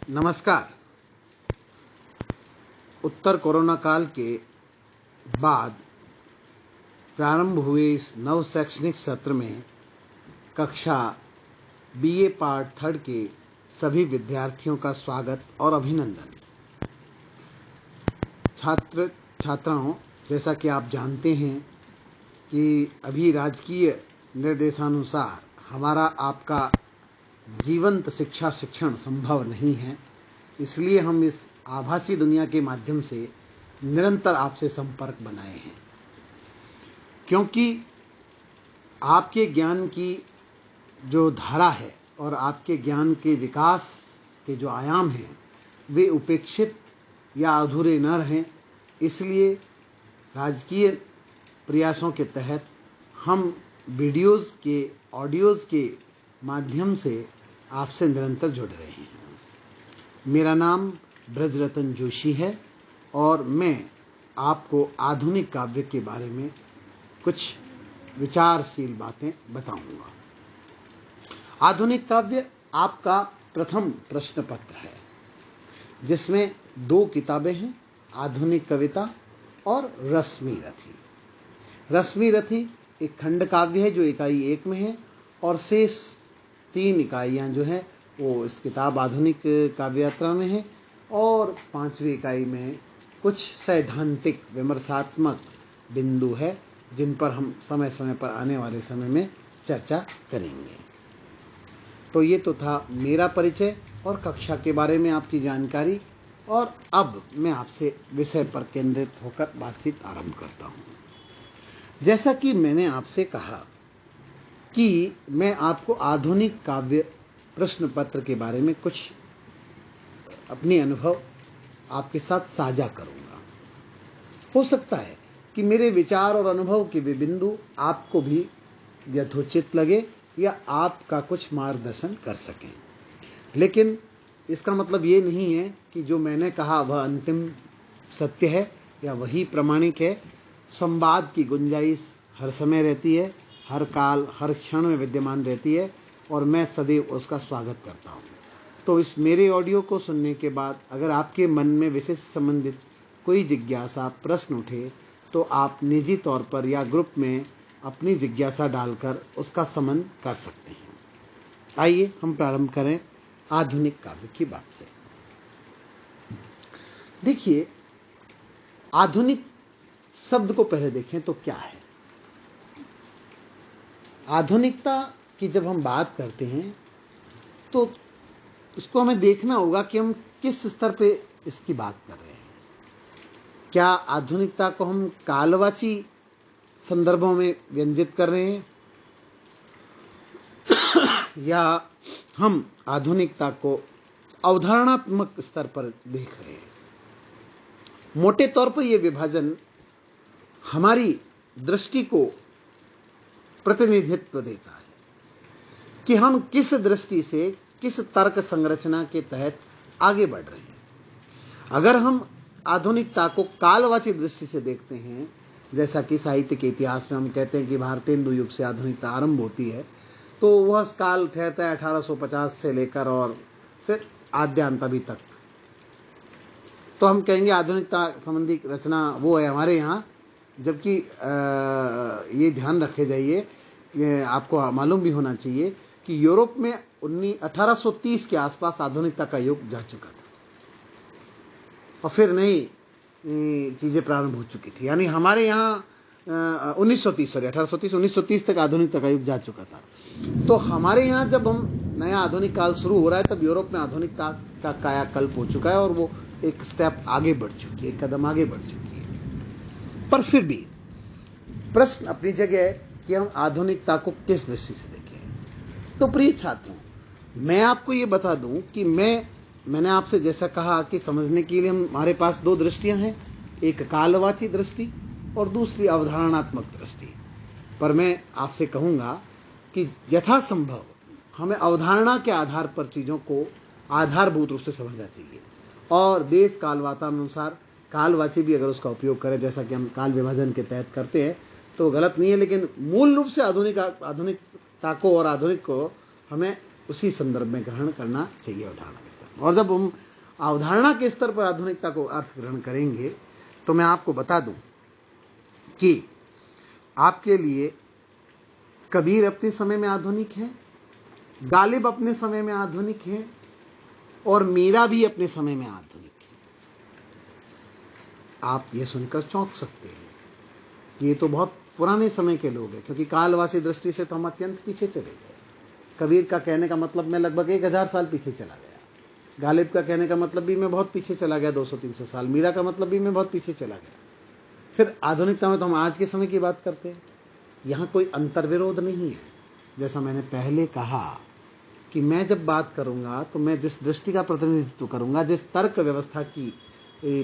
नमस्कार। उत्तर कोरोना काल के बाद प्रारंभ हुए इस नव शैक्षणिक सत्र में कक्षा बीए पार्ट 3 के सभी विद्यार्थियों का स्वागत और अभिनंदन। छात्र छात्राओं, जैसा कि आप जानते हैं कि अभी राजकीय निर्देशानुसार हमारा आपका जीवंत शिक्षण संभव नहीं है, इसलिए हम इस आभासी दुनिया के माध्यम से निरंतर आपसे संपर्क बनाए हैं, क्योंकि आपके ज्ञान की जो धारा है और आपके ज्ञान के विकास के जो आयाम हैं वे उपेक्षित या अधूरे न रहें। इसलिए राजकीय प्रयासों के तहत हम वीडियोज़ के ऑडियोज़ के माध्यम से आपसे निरंतर जुड़ रहे हैं। मेरा नाम ब्रजरतन जोशी है और मैं आपको आधुनिक काव्य के बारे में कुछ विचारशील बातें बताऊंगा। आधुनिक काव्य आपका प्रथम प्रश्न पत्र है, जिसमें 2 किताबें हैं, आधुनिक कविता और रश्मि रथी। रश्मि रथी एक खंड काव्य है जो इकाई 1 में है, और शेष 3 इकाइयां जो है वो इस किताब आधुनिक काव्य यात्रा में है, और 5वीं इकाई में कुछ सैद्धांतिक विमर्शात्मक बिंदु है जिन पर हम समय समय पर आने वाले समय में चर्चा करेंगे। तो ये तो था मेरा परिचय और कक्षा के बारे में आपकी जानकारी, और अब मैं आपसे विषय पर केंद्रित होकर बातचीत आरंभ करता हूं। जैसा कि मैंने आपसे कहा कि मैं आपको आधुनिक काव्य प्रश्न पत्र के बारे में कुछ अपने अनुभव आपके साथ साझा करूंगा। हो सकता है कि मेरे विचार और अनुभव के वे बिंदु आपको भी यथोचित लगे या आपका कुछ मार्गदर्शन कर सकें, लेकिन इसका मतलब ये नहीं है कि जो मैंने कहा वह अंतिम सत्य है या वही प्रमाणिक है। संवाद की गुंजाइश हर समय रहती है, हर काल हर क्षण में विद्यमान रहती है, और मैं सदैव उसका स्वागत करता हूं। तो इस मेरे ऑडियो को सुनने के बाद अगर आपके मन में विषय से संबंधित कोई जिज्ञासा प्रश्न उठे तो आप निजी तौर पर या ग्रुप में अपनी जिज्ञासा डालकर उसका समन कर सकते हैं। आइए हम प्रारंभ करें आधुनिक काव्य की बात से। देखिए, आधुनिक शब्द को पहले देखें तो क्या है। आधुनिकता की जब हम बात करते हैं तो इसको हमें देखना होगा कि हम किस स्तर पे इसकी बात कर रहे हैं। क्या आधुनिकता को हम कालवाची संदर्भों में व्यंजित कर रहे हैं, या हम आधुनिकता को अवधारणात्मक स्तर पर देख रहे हैं। मोटे तौर पर यह विभाजन हमारी दृष्टि को प्रतिनिधित्व देता है कि हम किस दृष्टि से, किस तर्क संरचना के तहत आगे बढ़ रहे हैं। अगर हम आधुनिकता को कालवाची दृष्टि से देखते हैं, जैसा कि साहित्य के इतिहास में हम कहते हैं कि भारतेंदु युग से आधुनिकता आरंभ होती है, तो वह काल ठहरता है 1850 से लेकर और फिर आद्यांत अभी तक। तो हम कहेंगे आधुनिकता संबंधी रचना वो है हमारे यहाँ, जबकि ये ध्यान रखे जाइए, आपको मालूम भी होना चाहिए कि यूरोप में 1830 के आसपास आधुनिकता का युग जा चुका था और फिर नई चीजें प्रारंभ हो चुकी थी। यानी हमारे यहाँ 1930 तक आधुनिकता का युग जा चुका था। तो हमारे यहाँ जब हम नया आधुनिक काल शुरू हो रहा है, तब यूरोप में आधुनिकता का कायाकल्प हो चुका है और वो एक स्टेप आगे बढ़ चुकी है, एक कदम आगे बढ़ चुकी है। पर फिर भी प्रश्न अपनी जगह है कि हम आधुनिकता को किस दृष्टि से देखें। तो प्रिय छात्रों, मैं आपको ये बता दूं कि मैंने आपसे जैसा कहा कि समझने के लिए हमारे पास 2 दृष्टियां हैं, एक कालवाची दृष्टि और दूसरी अवधारणात्मक दृष्टि। पर मैं आपसे कहूंगा कि यथासंभव हमें अवधारणा के आधार पर चीजों को आधारभूत रूप से समझना चाहिए, और देश काल वातानुसार कालवाची भी अगर उसका उपयोग करें, जैसा कि हम काल विभाजन के तहत करते हैं, तो गलत नहीं है। लेकिन मूल रूप से आधुनिकता को और आधुनिक को हमें उसी संदर्भ में ग्रहण करना चाहिए, अवधारणा के स्तर और जब हम अवधारणा के स्तर पर आधुनिकता को अर्थ ग्रहण करेंगे तो मैं आपको बता दूं कि आपके लिए कबीर अपने समय में आधुनिक है, गालिब अपने समय में आधुनिक है और मीरा भी अपने समय में आधुनिक है। आप यह सुनकर चौंक सकते हैं कि ये तो बहुत पुराने समय के लोग हैं, क्योंकि कालवासी दृष्टि से तो हम अत्यंत पीछे चले गए। कबीर का कहने का मतलब मैं लगभग 1000 साल पीछे चला गया, गालिब का कहने का मतलब भी मैं बहुत पीछे चला गया 200-300 साल, मीरा का मतलब भी मैं बहुत पीछे चला गया। फिर आधुनिकता में तो हम आज के समय की बात करते हैं। यहां कोई अंतर्विरोध नहीं है। जैसा मैंने पहले कहा कि मैं जब बात करूंगा तो मैं जिस दृष्टि का प्रतिनिधित्व करूंगा, जिस तर्क व्यवस्था की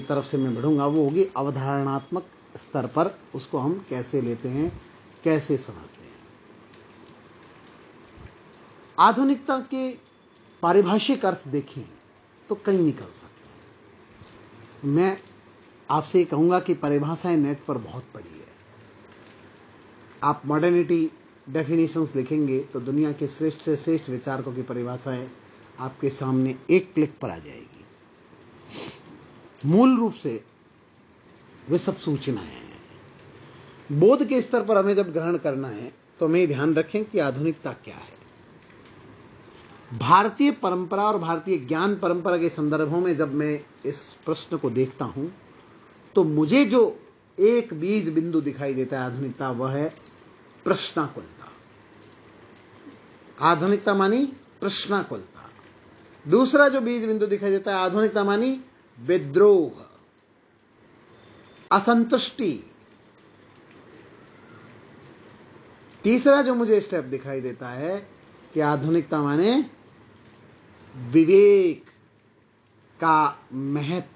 तरफ से मैं बढ़ूंगा, वो होगी अवधारणात्मक स्तर पर उसको हम कैसे लेते हैं, कैसे समझते हैं। आधुनिकता के पारिभाषिक अर्थ देखें तो कई निकल सकते हैं। मैं आपसे कहूंगा कि परिभाषाएं नेट पर बहुत पड़ी है। आप मॉडर्निटी डेफिनेशंस लिखेंगे तो दुनिया के श्रेष्ठ से श्रेष्ठ विचारकों की परिभाषाएं आपके सामने एक क्लिक पर आ जाएगी। मूल रूप से वे सब सूचनाएं हैं। बोध के स्तर पर हमें जब ग्रहण करना है तो हमें ध्यान रखें कि आधुनिकता क्या है। भारतीय परंपरा और भारतीय ज्ञान परंपरा के संदर्भों में जब मैं इस प्रश्न को देखता हूं तो मुझे जो एक बीज बिंदु दिखाई देता है आधुनिकता, वह है प्रश्नाकुलता। आधुनिकता मानी प्रश्नाकुलता। दूसरा जो बीज बिंदु दिखाई देता है आधुनिकता मानी विद्रोह, असंतुष्टि। तीसरा जो मुझे स्टेप दिखाई देता है कि आधुनिकता माने विवेक का महत्व।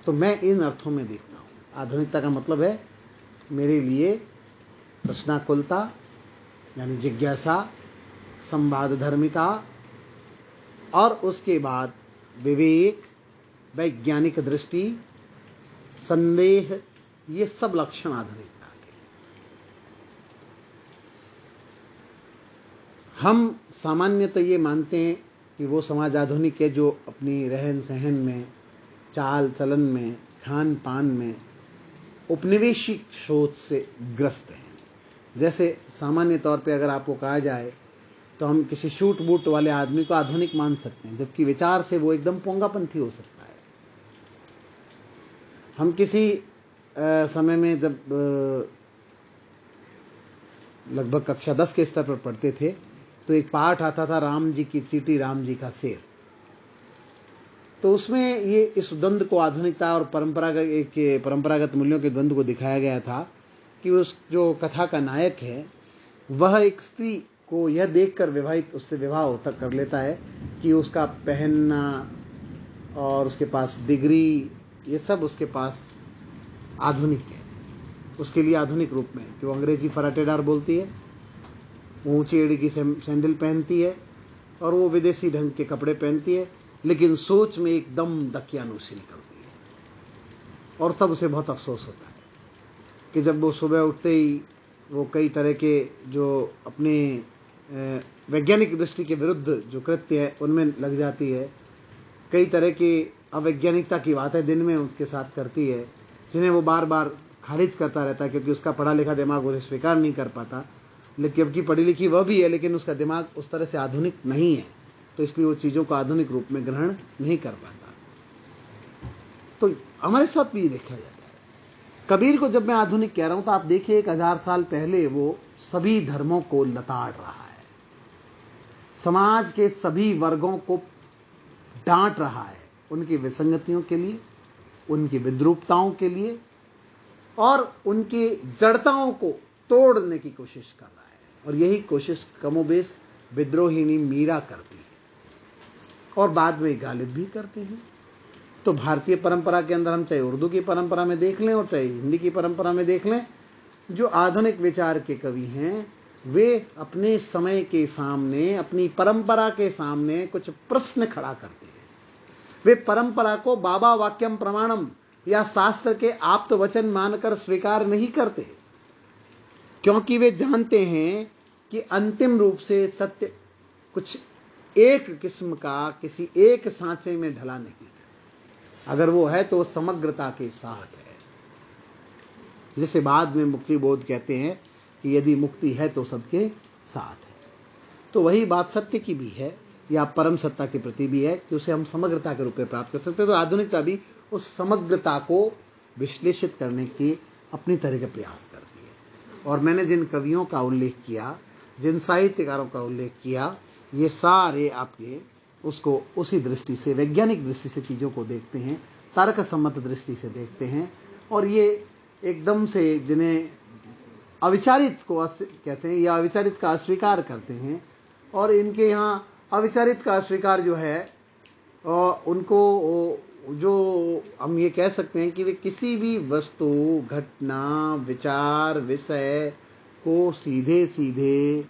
तो मैं इन अर्थों में देखता हूं। आधुनिकता का मतलब है मेरे लिए प्रश्नाकुलता यानी जिज्ञासा, संवाद धर्मिता और उसके बाद विवेक, वैज्ञानिक दृष्टि, संदेह, ये सब लक्षण आधुनिकता के। हम सामान्यतः ये मानते हैं कि वो समाज आधुनिक है जो अपनी रहन सहन में, चाल चलन में, खान पान में उपनिवेशिक सोच से ग्रस्त हैं। जैसे सामान्य तौर पे अगर आपको कहा जाए तो हम किसी शूट बूट वाले आदमी को आधुनिक मान सकते हैं, जबकि विचार से वो एकदम पोंगापंथी हो सकता है। हम किसी समय में जब लगभग कक्षा 10 के स्तर पर पढ़ते थे तो एक पाठ आता था राम जी की चीटी राम जी का शेर। तो उसमें ये इस द्वंद्व को, आधुनिकता और परंपरागत मूल्यों के द्वंद्व को दिखाया गया था कि उस जो कथा का नायक है वह एक स्त्री को यह देखकर विवाहित, उससे विवाह होता कर लेता है कि उसका पहनना और उसके पास डिग्री, ये सब उसके पास आधुनिक है, उसके लिए आधुनिक रूप में। कि वो अंग्रेजी फराटेदार बोलती है, ऊंची एड़ी की सैंडल पहनती है और वो विदेशी ढंग के कपड़े पहनती है, लेकिन सोच में एकदम दकियानूसी निकलती है। और तब उसे बहुत अफसोस होता है कि जब वो सुबह उठते ही वो कई तरह के जो अपने वैज्ञानिक दृष्टि के विरुद्ध जो कृत्य है उनमें लग जाती है, कई तरह की अवैज्ञानिकता की बातें दिन में उसके साथ करती है, जिन्हें वो बार बार खारिज करता रहता है क्योंकि उसका पढ़ा लिखा दिमाग उसे स्वीकार नहीं कर पाता। लेकिन जबकि पढ़ी लिखी वह भी है, लेकिन उसका दिमाग उस तरह से आधुनिक नहीं है, तो इसलिए वो चीजों को आधुनिक रूप में ग्रहण नहीं कर पाता। तो हमारे साथ भी ये देखा जाता है। कबीर को जब मैं आधुनिक कह रहा हूं तो आप देखिए 1000 साल पहले वो सभी धर्मों को लताड़ रहा है, समाज के सभी वर्गों को डांट रहा है, उनकी विसंगतियों के लिए, उनकी विद्रूपताओं के लिए और उनकी जड़ताओं को तोड़ने की कोशिश कर रहा है। और यही कोशिश कमोबेश विद्रोहिणी मीरा करती है और बाद में गालिब भी करते हैं। तो भारतीय परंपरा के अंदर हम चाहे उर्दू की परंपरा में देख लें और चाहे हिंदी की परंपरा में देख लें, जो आधुनिक विचार के कवि हैं वे अपने समय के सामने, अपनी परंपरा के सामने कुछ प्रश्न खड़ा करते हैं। वे परंपरा को बाबा वाक्यम प्रमाणम या शास्त्र के आप्त वचन मानकर स्वीकार नहीं करते, क्योंकि वे जानते हैं कि अंतिम रूप से सत्य कुछ एक किस्म का, किसी एक सांचे में ढला नहीं है। अगर वो है तो वो समग्रता के साथ है। जिसे बाद में मुक्ति बोध कहते हैं कि यदि मुक्ति है तो सबके साथ है। तो वही बात सत्य की भी है या परम सत्ता के प्रति भी है कि उसे हम समग्रता के रूप में प्राप्त कर सकते हैं। तो आधुनिकता भी उस समग्रता को विश्लेषित करने की अपनी तरह का प्रयास करती है। और मैंने जिन कवियों का उल्लेख किया, जिन साहित्यकारों का उल्लेख किया, ये सारे आपके उसको उसी दृष्टि से, वैज्ञानिक दृष्टि से चीजों को देखते हैं, तर्क सम्मत दृष्टि से देखते हैं। और ये एकदम से जिन्हें अविचारित को कहते हैं या अविचारित का अस्वीकार करते हैं, और इनके यहाँ अविचारित का अस्वीकार जो है उनको जो हम ये कह सकते हैं कि वे किसी भी वस्तु, घटना, विचार, विषय को सीधे सीधे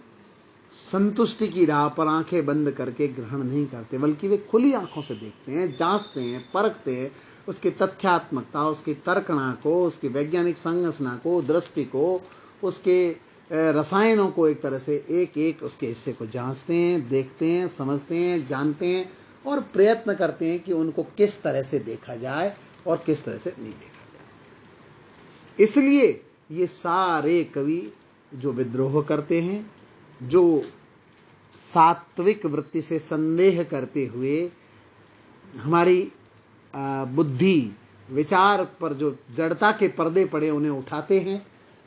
संतुष्टि की राह पर आंखें बंद करके ग्रहण नहीं करते, बल्कि वे खुली आंखों से देखते हैं, जांचते हैं, परखते हैं उसकी तथ्यात्मकता, उसकी तर्कणा को, उसकी वैज्ञानिक संरचना को, दृष्टि को, उसके रसायनों को, एक तरह से एक एक उसके हिस्से को जांचते हैं, देखते हैं, समझते हैं, जानते हैं और प्रयत्न करते हैं कि उनको किस तरह से देखा जाए और किस तरह से नहीं देखा जाए। इसलिए ये सारे कवि जो विद्रोह करते हैं, जो सात्विक वृत्ति से संदेह करते हुए हमारी बुद्धि, विचार पर जो जड़ता के पर्दे पड़े उन्हें उठाते हैं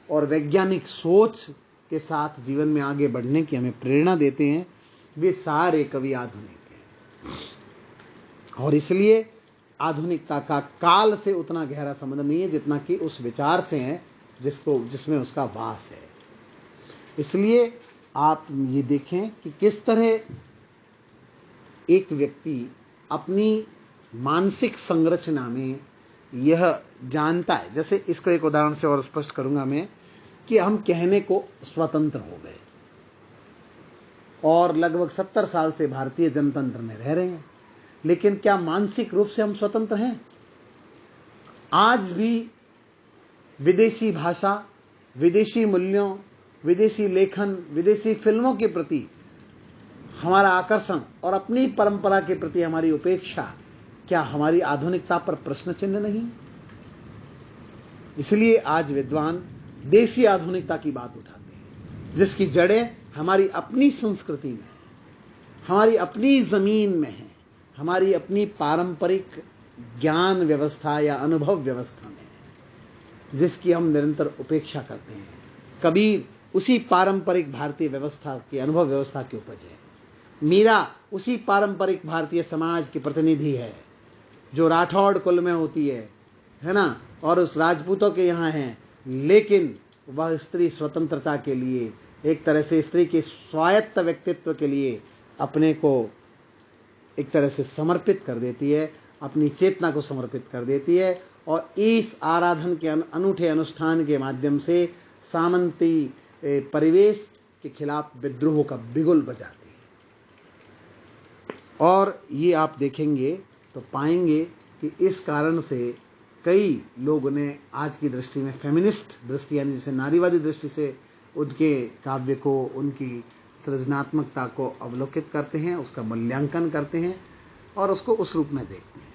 और वैज्ञानिक सोच के साथ जीवन में आगे बढ़ने की हमें प्रेरणा देते हैं, वे सारे कवि आधुनिक हैं। और इसलिए आधुनिकता का काल से उतना गहरा संबंध नहीं है जितना कि उस विचार से है जिसमें उसका वास है। इसलिए आप ये देखें कि किस तरह एक व्यक्ति अपनी मानसिक संरचना में यह जानता है। जैसे इसको एक उदाहरण से और स्पष्ट करूंगा मैं कि हम कहने को स्वतंत्र हो गए और लगभग 70 साल से भारतीय जनतंत्र में रह रहे हैं, लेकिन क्या मानसिक रूप से हम स्वतंत्र हैं? आज भी विदेशी भाषा, विदेशी मूल्यों, विदेशी लेखन, विदेशी फिल्मों के प्रति हमारा आकर्षण और अपनी परंपरा के प्रति हमारी उपेक्षा, क्या हमारी आधुनिकता पर प्रश्न चिन्ह नहीं? इसलिए आज विद्वान देसी आधुनिकता की बात उठाते हैं, जिसकी जड़ें हमारी अपनी संस्कृति में है, हमारी अपनी जमीन में है, हमारी अपनी पारंपरिक ज्ञान व्यवस्था या अनुभव व्यवस्था में है, जिसकी हम निरंतर उपेक्षा करते हैं। कबीर उसी पारंपरिक भारतीय व्यवस्था की, अनुभव व्यवस्था की उपज है। मीरा उसी पारंपरिक भारतीय समाज के प्रतिनिधि है जो राठौड़ कुल में होती है ना, और उस राजपूतों के यहां है, लेकिन वह स्त्री स्वतंत्रता के लिए, एक तरह से स्त्री के स्वायत्त व्यक्तित्व के लिए अपने को एक तरह से समर्पित कर देती है, अपनी चेतना को समर्पित कर देती है और इस आराधन के अनूठे अनुष्ठान के माध्यम से सामंती परिवेश के खिलाफ विद्रोह का बिगुल बजाती है। और ये आप देखेंगे तो पाएंगे कि इस कारण से कई लोगों ने आज की दृष्टि में फेमिनिस्ट दृष्टि, यानी जैसे नारीवादी दृष्टि से उनके काव्य को, उनकी सृजनात्मकता को अवलोकित करते हैं, उसका मूल्यांकन करते हैं और उसको उस रूप में देखते हैं।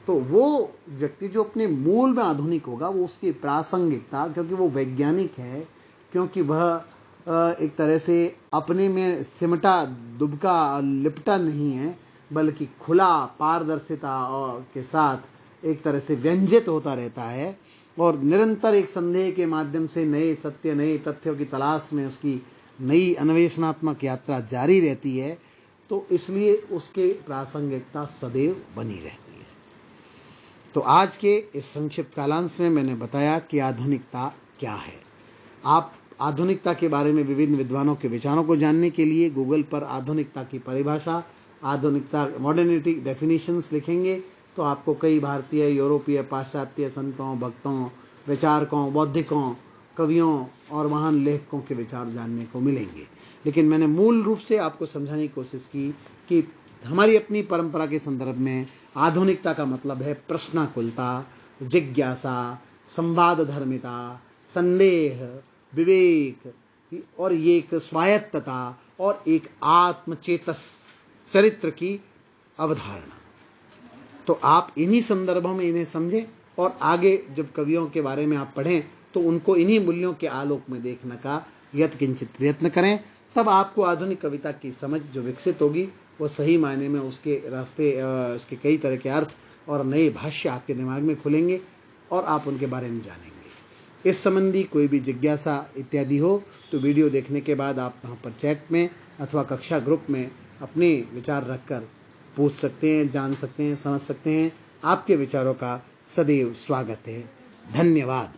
तो वो व्यक्ति जो अपने मूल में आधुनिक होगा, वो उसकी प्रासंगिकता, क्योंकि वो वैज्ञानिक है, क्योंकि वह एक तरह से अपने में सिमटा, दुबका, लिपटा नहीं है, बल्कि खुला, पारदर्शिता और के साथ एक तरह से व्यंजित होता रहता है और निरंतर एक संदेह के माध्यम से नए सत्य, नए तथ्यों की तलाश में उसकी नई अन्वेषणात्मक यात्रा जारी रहती है। तो इसलिए उसके प्रासंगिकता सदैव बनी रहती है। तो आज के इस संक्षिप्त कालांश में मैंने बताया कि आधुनिकता क्या है। आप आधुनिकता के बारे में विभिन्न विद्वानों के विचारों को जानने के लिए गूगल पर आधुनिकता की परिभाषा, आधुनिकता, मॉडर्निटी डेफिनेशंस लिखेंगे तो आपको कई भारतीय, यूरोपीय, पाश्चात्य संतों, भक्तों, विचारकों, बौद्धिकों, कवियों और महान लेखकों के विचार जानने को मिलेंगे। लेकिन मैंने मूल रूप से आपको समझाने की कोशिश की कि हमारी अपनी परंपरा के संदर्भ में आधुनिकता का मतलब है प्रश्नाकुलता, जिज्ञासा, संवाद धर्मिता, संदेह, विवेक और ये एक स्वायत्तता और एक आत्मचेतस चरित्र की अवधारणा। तो आप इन्हीं संदर्भों में इन्हें समझें और आगे जब कवियों के बारे में आप पढ़ें तो उनको इन्हीं मूल्यों के आलोक में देखने का यत्किंचित प्रयत्न करें। तब आपको आधुनिक कविता की समझ जो विकसित होगी वो सही मायने में उसके रास्ते, उसके कई तरह के अर्थ और नए भाष्य आपके दिमाग में खुलेंगे और आप उनके बारे में जानेंगे। इस संबंधी कोई भी जिज्ञासा इत्यादि हो तो वीडियो देखने के बाद आप वहाँ पर चैट में अथवा कक्षा ग्रुप में अपने विचार रखकर पूछ सकते हैं, जान सकते हैं, समझ सकते हैं। आपके विचारों का सदैव स्वागत है। धन्यवाद।